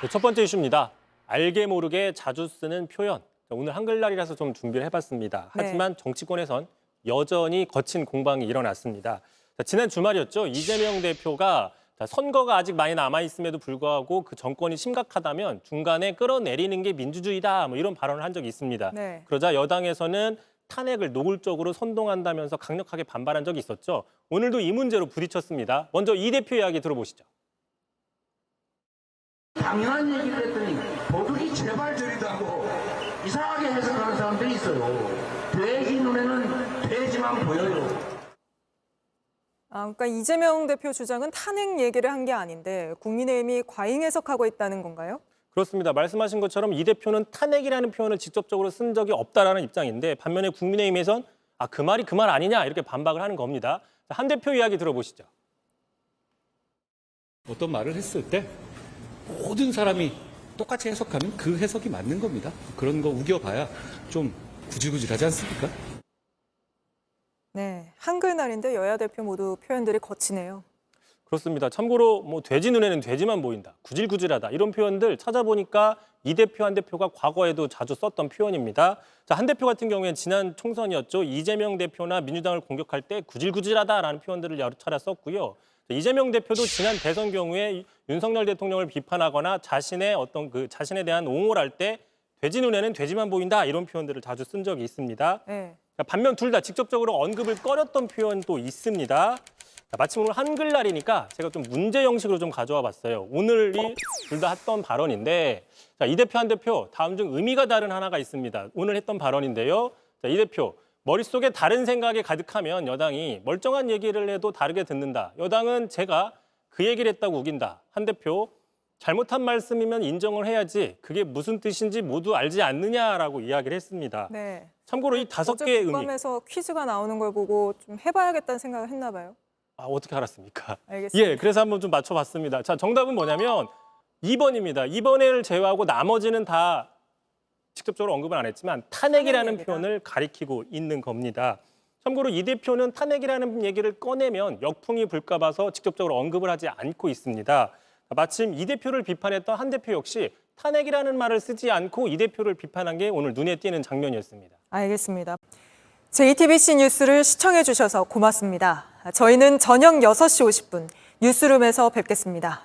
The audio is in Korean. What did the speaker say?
네, 첫 번째 이슈입니다. 알게 모르게 자주 쓰는 표현. 오늘 한글날이라서 좀 준비를 해봤습니다. 하지만 정치권에선 여전히 거친 공방이 일어났습니다. 지난 주말이었죠. 이재명 대표가 선거가 아직 많이 남아있음에도 불구하고 그 정권이 심각하다면 중간에 끌어내리는 게 민주주의다. 이런 발언을 한 적이 있습니다. 그러자 여당에서는 탄핵을 노골적으로 선동한다면서 강력하게 반발한 적이 있었죠. 오늘도 이 문제로 부딪혔습니다. 먼저 이 대표 이야기 들어보시죠. 당연한 얘기를 했더니 도둑이 제발저리다고 이상하게 해석하는 사람들이 있어요. 돼지 눈에는 돼지만 보여요. 그러니까 이재명 대표 주장은 탄핵 얘기를 한 게 아닌데 국민의힘이 과잉 해석하고 있다는 건가요? 그렇습니다. 말씀하신 것처럼 이 대표는 탄핵이라는 표현을 직접적으로 쓴 적이 없다라는 입장인데 반면에 국민의힘에선 그 말이 그 말 아니냐 이렇게 반박을 하는 겁니다. 한 대표 이야기 들어보시죠. 어떤 말을 했을 때 모든 사람이 똑같이 해석하면 그 해석이 맞는 겁니다. 그런 거 우겨봐야 좀 구질구질하지 않습니까? 네, 한글날인데 여야 대표 모두 표현들이 거치네요. 그렇습니다. 참고로 돼지 눈에는 돼지만 보인다, 구질구질하다 이런 표현들 찾아보니까 이 대표 한 대표가 과거에도 자주 썼던 표현입니다. 한 대표 같은 경우에는 지난 총선이었죠. 이재명 대표나 민주당을 공격할 때 구질구질하다라는 표현들을 여러 차례 썼고요. 이재명 대표도 지난 대선 경우에 윤석열 대통령을 비판하거나 자신의 자신에 대한 옹호를 할 때 돼지 눈에는 돼지만 보인다 이런 표현들을 자주 쓴 적이 있습니다. 반면 둘 다 직접적으로 언급을 꺼렸던 표현도 있습니다. 마침 오늘 한글날이니까 제가 좀 문제 형식으로 좀 가져와 봤어요. 오늘이 둘 다 했던 발언인데 이 대표 한 대표 다음 중 의미가 다른 하나가 있습니다. 오늘 했던 발언인데요. 이 대표 머릿속에 다른 생각이 가득하면 여당이 멀쩡한 얘기를 해도 다르게 듣는다. 여당은 제가 그 얘기를 했다고 우긴다. 한 대표 잘못한 말씀이면 인정을 해야지 그게 무슨 뜻인지 모두 알지 않느냐라고 이야기를 했습니다. 참고로 이 5개의 의미. 국감에서 퀴즈가 나오는 걸 보고 좀 해봐야겠다는 생각을 했나 봐요. 어떻게 알았습니까? 알겠습니다. 예, 그래서 한번 좀 맞춰봤습니다. 자, 정답은 뭐냐면 2번입니다. 2번을 제외하고 나머지는 다 직접적으로 언급은 안 했지만 탄핵이라는 표현을 가리키고 있는 겁니다. 참고로 이 대표는 탄핵이라는 얘기를 꺼내면 역풍이 불까 봐서 직접적으로 언급을 하지 않고 있습니다. 마침 이 대표를 비판했던 한 대표 역시 탄핵이라는 말을 쓰지 않고 이 대표를 비판한 게 오늘 눈에 띄는 장면이었습니다. 알겠습니다. JTBC 뉴스를 시청해 주셔서 고맙습니다. 저희는 저녁 6시 50분 뉴스룸에서 뵙겠습니다.